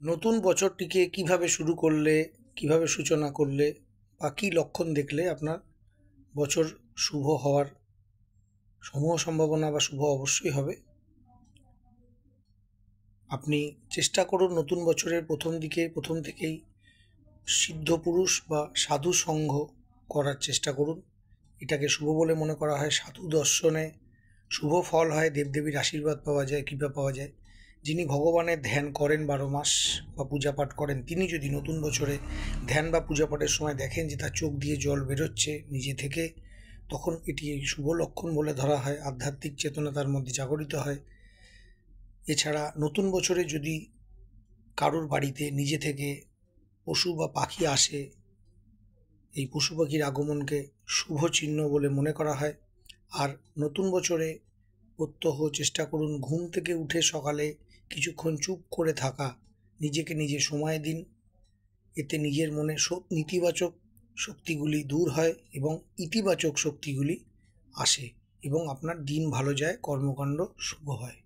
নতুন বছরটিকে কিভাবে শুরু করলে, কিভাবে সূচনা করলে বা কী লক্ষণ দেখলে আপনার বছর শুভ হওয়ার সমূহ সম্ভাবনা বা শুভ অবশ্যই হবে। আপনি চেষ্টা করুন নতুন বছরের প্রথম থেকেই সিদ্ধ পুরুষ বা সাধু সঙ্গ করার চেষ্টা করুন। এটাকে শুভ বলে মনে করা হয়। সাধু দর্শনে শুভ ফল হয়, দেবদেবীর আশীর্বাদ পাওয়া যায়, কৃপা পাওয়া যায়। যিনি ভগবানের ধ্যান করেন 12 মাস বা পূজা পাঠ করেন, তিনি যদি নতুন বছরে ধ্যান বা পূজা পাঠের সময় দেখেন যে তার চোখ দিয়ে জল বেরোচ্ছে নিজে থেকে, তখন এটি শুভ লক্ষণ বলে ধরা হয়। আধ্যাত্মিক চেতনা তার মধ্যে জাগরিত হয়। এছাড়া নতুন বছরে যদি কারোর বাড়িতে নিজে থেকে পশু বা পাখি আসে, এই পশু পাখির আগমনকে শুভ চিহ্ন বলে মনে করা হয়। আর নতুন বছরে প্রত্যহ চেষ্টা করুন ঘুম থেকে উঠে সকালে কিছুক্ষণ চুপ করে থাকা, নিজেকে নিজে সময় দিন। এতে নিজের মনে সব নেতিবাচক শক্তিগুলি দূর হয় এবং ইতিবাচক শক্তিগুলি আসে এবং আপনার দিন ভালো যায়, কর্মকাণ্ড শুভ হয়।